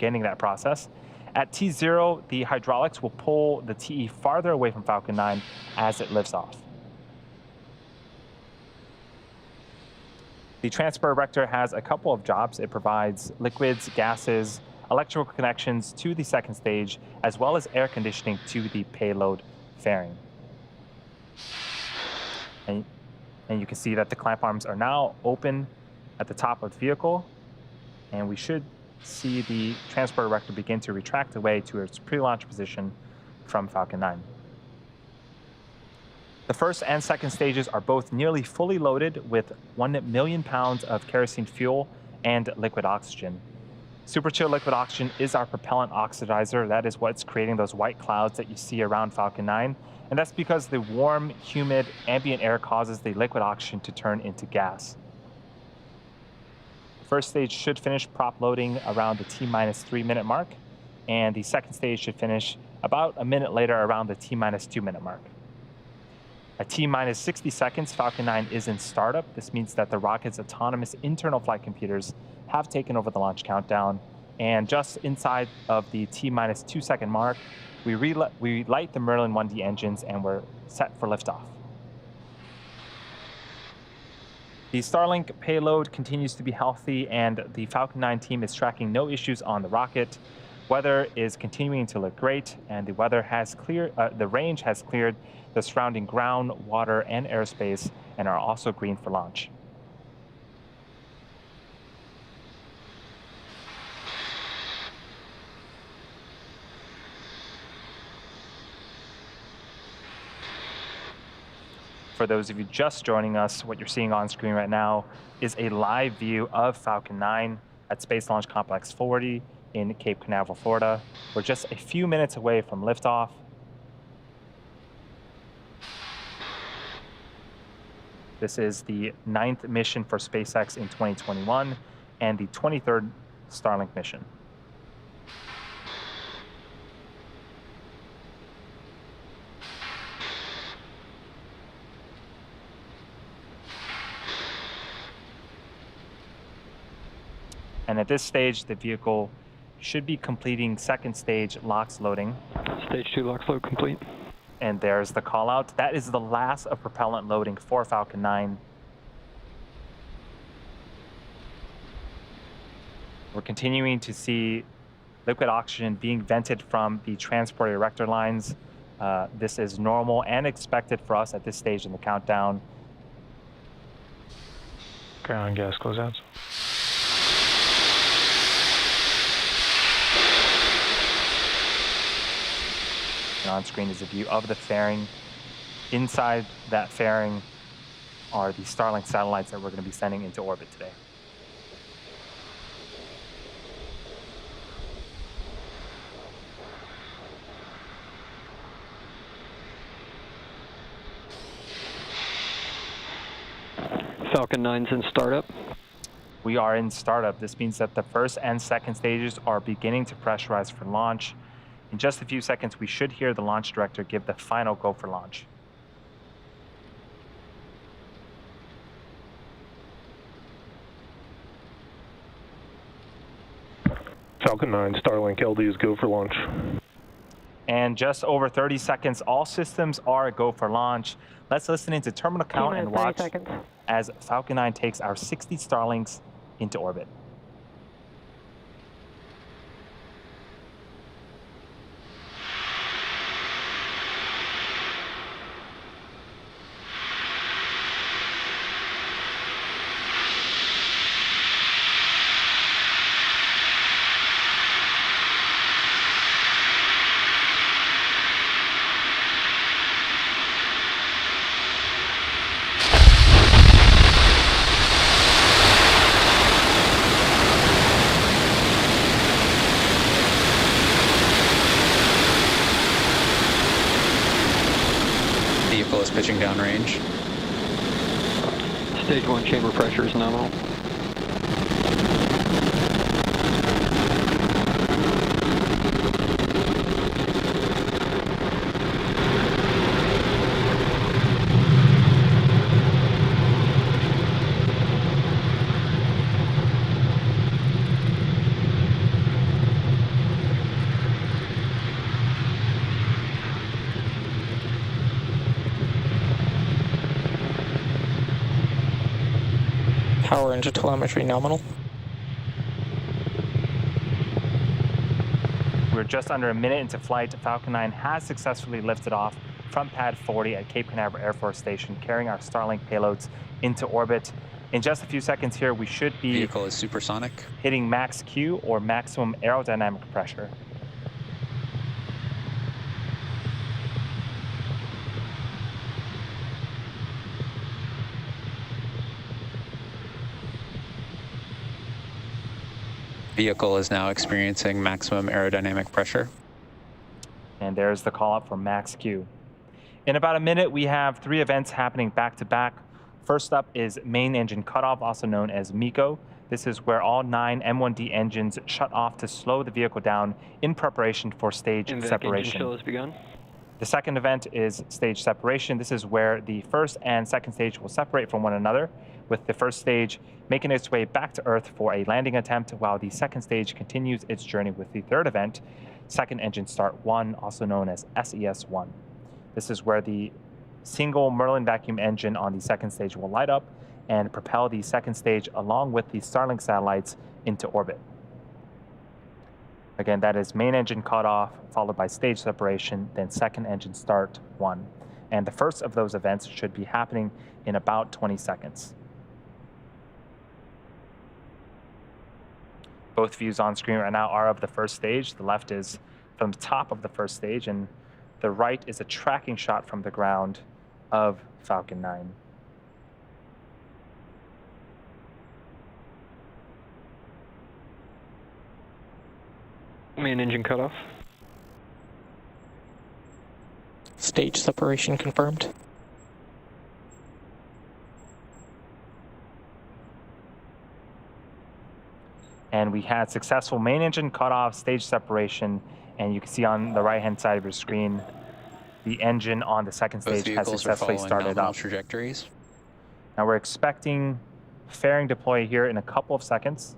beginning that process. At T0, the hydraulics will pull the TE farther away from Falcon 9 as it lifts off. The transport erector has a couple of jobs. It provides liquids, gases, electrical connections to the second stage, as well as air conditioning to the payload fairing. And you can see that the clamp arms are now open at the top of the vehicle, and we should see the transport erector begin to retract away to its pre-launch position from Falcon 9. The first and second stages are both nearly fully loaded with 1 million pounds of kerosene fuel and liquid oxygen. Superchill liquid oxygen is our propellant oxidizer. That is what's creating those white clouds that you see around Falcon 9. And that's because the warm, humid, ambient air causes the liquid oxygen to turn into gas. The first stage should finish prop loading around the T-minus 3-minute mark, and the second stage should finish about a minute later around the T-minus 2-minute mark. At T-minus 60 seconds, Falcon 9 is in startup. This means that the rocket's autonomous internal flight computers have taken over the launch countdown, and just inside of the T-minus 2-second mark, we light the Merlin 1D engines and we're set for liftoff. The Starlink payload continues to be healthy, and the Falcon 9 team is tracking no issues on the rocket. Weather is continuing to look great, and the range has cleared the surrounding ground, water, and airspace, and are also green for launch. For those of you just joining us, what you're seeing on screen right now is a live view of Falcon 9 at Space Launch Complex 40 in Cape Canaveral, Florida. We're just a few minutes away from liftoff. This is the 9th mission for SpaceX in 2021 and the 23rd Starlink mission. And at this stage, the vehicle should be completing second stage LOX loading. Stage 2 LOX load complete. And there's the call out. That is the last of propellant loading for Falcon 9. We're continuing to see liquid oxygen being vented from the transport erector lines. This is normal and expected for us at this stage in the countdown. Ground gas closeouts. And on screen is a view of the fairing. Inside that fairing are the Starlink satellites that we're going to be sending into orbit today. Falcon 9's in startup. We are in startup. This means that the first and second stages are beginning to pressurize for launch. In just a few seconds, we should hear the launch director give the final go for launch. Falcon 9, Starlink LD is go for launch. And just over 30 seconds, all systems are a go for launch. Let's listen into terminal count and watch as Falcon 9 takes our 60 Starlinks into orbit. Vehicle is pitching downrange. Stage 1 chamber pressure is nominal. Power into telemetry nominal. We're just under a minute into flight. Falcon 9 has successfully lifted off from Pad 40 at Cape Canaveral Air Force Station, carrying our Starlink payloads into orbit. In just a few seconds here, we should be Vehicle is supersonic. hitting max Q, or maximum aerodynamic pressure. Vehicle is now experiencing maximum aerodynamic pressure. And there's the call out for max Q. In about a minute, we have 3 events happening back to back. First up is main engine cutoff, also known as MECO. This is where all 9 M1D engines shut off to slow the vehicle down in preparation for stage Engine separation. fill has begun. The second event is stage separation. This is where the first and second stage will separate from one another, with the first stage making its way back to Earth for a landing attempt, while the second stage continues its journey with the third event, second engine start 1, also known as SES-1. This is where the single Merlin vacuum engine on the second stage will light up and propel the second stage along with the Starlink satellites into orbit. Again, that is main engine cutoff, followed by stage separation, then second engine start 1. And the first of those events should be happening in about 20 seconds. Both views on screen right now are of the first stage. The left is from the top of the first stage, and the right is a tracking shot from the ground of Falcon 9. Main engine cutoff. Stage separation confirmed. And we had successful main engine cutoff, stage separation, and you can see on the right-hand side of your screen, the engine on the second Both stage has vehicles are successfully following started nominal up. trajectories. Now we're expecting fairing deploy here in a couple of seconds.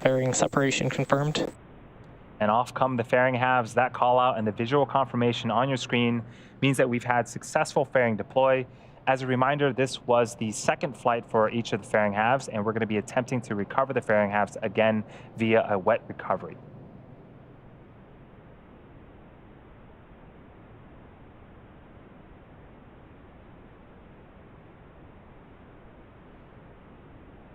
Fairing separation confirmed. And off come the fairing halves. That call out and the visual confirmation on your screen means that we've had successful fairing deploy. As a reminder, this was the second flight for each of the fairing halves, and we're going to be attempting to recover the fairing halves again via a wet recovery.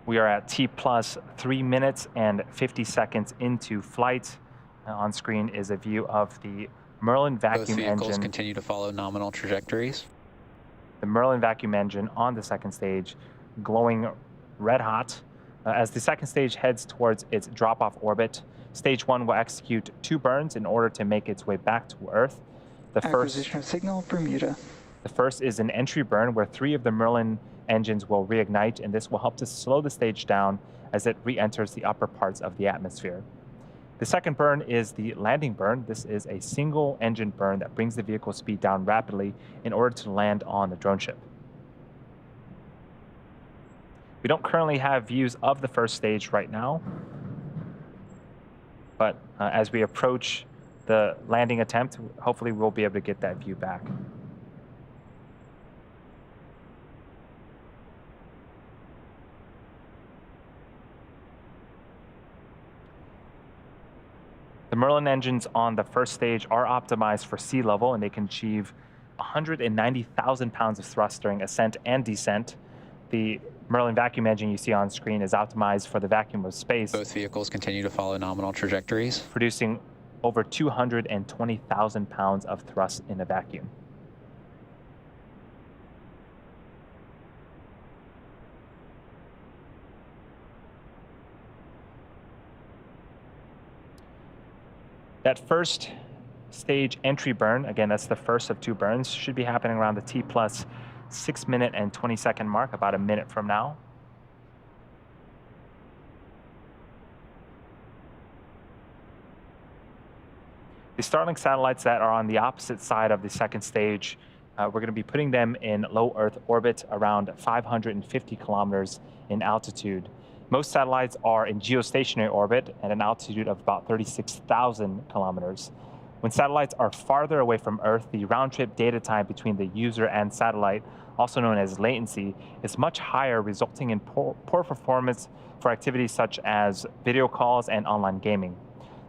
We are at T plus 3 minutes and 50 seconds into flight. On screen is a view of the Merlin Both vacuum vehicles engine. continue to follow nominal trajectories. The Merlin vacuum engine on the second stage glowing red hot. As the second stage heads towards its drop-off orbit, stage 1 will execute 2 burns in order to make its way back to Earth. Acquisition of signal, Bermuda. The first is an entry burn where 3 of the Merlin engines will reignite, and this will help to slow the stage down as it re-enters the upper parts of the atmosphere. The second burn is the landing burn. This is a single engine burn that brings the vehicle speed down rapidly in order to land on the drone ship. We don't currently have views of the first stage right now, but as we approach the landing attempt, hopefully we'll be able to get that view back. The Merlin engines on the first stage are optimized for sea level, and they can achieve 190,000 pounds of thrust during ascent and descent. The Merlin vacuum engine you see on screen is optimized for the vacuum of space, Both vehicles continue to follow nominal trajectories. producing over 220,000 pounds of thrust in a vacuum. That first stage entry burn, again, that's the first of 2 burns, should be happening around the T plus 6 minute and 20 second mark, about a minute from now. The Starlink satellites that are on the opposite side of the second stage, we're going to be putting them in low Earth orbit around 550 kilometers in altitude. Most satellites are in geostationary orbit at an altitude of about 36,000 kilometers. When satellites are farther away from Earth, the round-trip data time between the user and satellite, also known as latency, is much higher, resulting in poor performance for activities such as video calls and online gaming.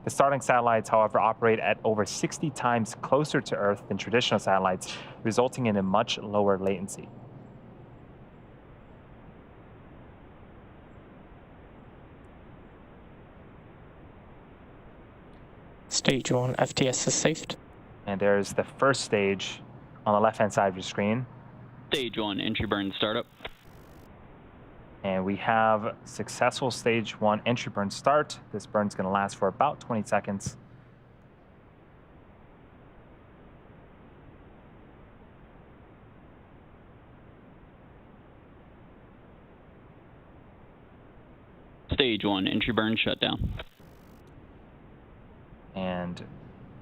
The Starlink satellites, however, operate at over 60 times closer to Earth than traditional satellites, resulting in a much lower latency. Stage 1 FTS is saved. And there's the first stage on the left-hand side of your screen. Stage 1 entry burn startup. And we have successful stage 1 entry burn start. This burn's going to last for about 20 seconds. Stage 1 entry burn shutdown. And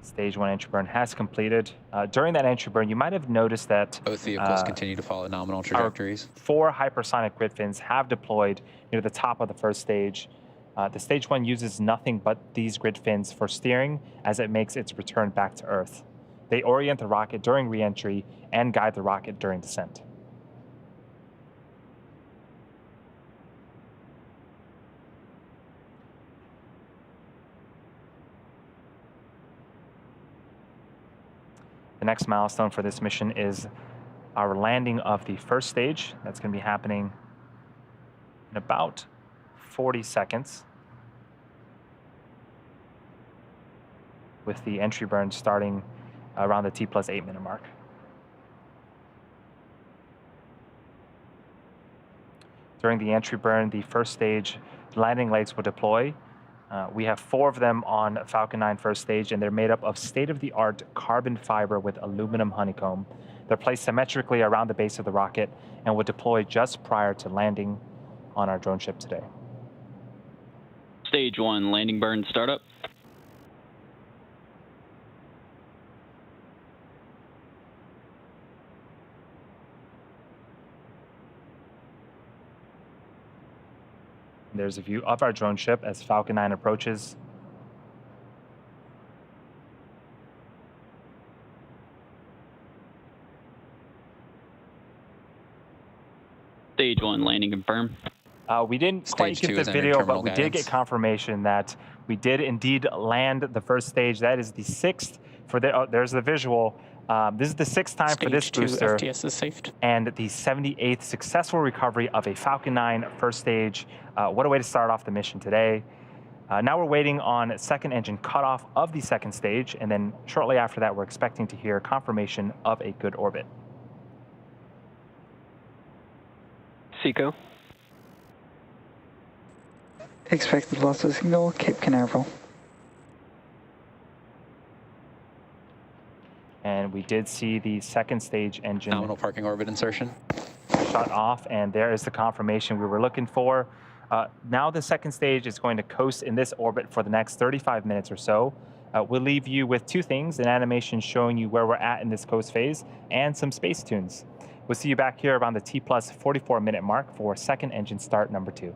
stage 1 entry burn has completed. During that entry burn, you might have noticed that Both vehicles continue to follow nominal trajectories. 4 hypersonic grid fins have deployed near the top of the first stage. The stage 1 uses nothing but these grid fins for steering as it makes its return back to Earth. They orient the rocket during re-entry and guide the rocket during descent. The next milestone for this mission is our landing of the first stage. That's going to be happening in about 40 seconds, with the entry burn starting around the T+8 minute mark. During the entry burn, the first stage landing legs will deploy. We have 4 of them on Falcon 9 first stage, and they're made up of state-of-the-art carbon fiber with aluminum honeycomb. They're placed symmetrically around the base of the rocket and will deploy just prior to landing on our drone ship today. Stage 1 landing burn startup. There's a view of our drone ship as Falcon 9 approaches. Stage 1 landing confirmed. We didn't quite Stage 2 get is the under video, but terminal we did guidance. get confirmation that we did indeed land the first stage. That is the 6th for the. There's the visual. This is the 6th time for this Stage 2 booster, FTS is saved. and the 78th successful recovery of a Falcon 9 first stage. What a way to start off the mission today. Now we're waiting on second engine cutoff of the second stage, and then shortly after that, we're expecting to hear confirmation of a good orbit. Seco. Expected loss of signal, Cape Canaveral. And we did see the second stage engine Nominal parking orbit insertion. shut off, and there is the confirmation we were looking for. Now the second stage is going to coast in this orbit for the next 35 minutes or so. We'll leave you with 2 things, an animation showing you where we're at in this coast phase, and some space tunes. We'll see you back here around the T+44 minute mark for second engine start number 2.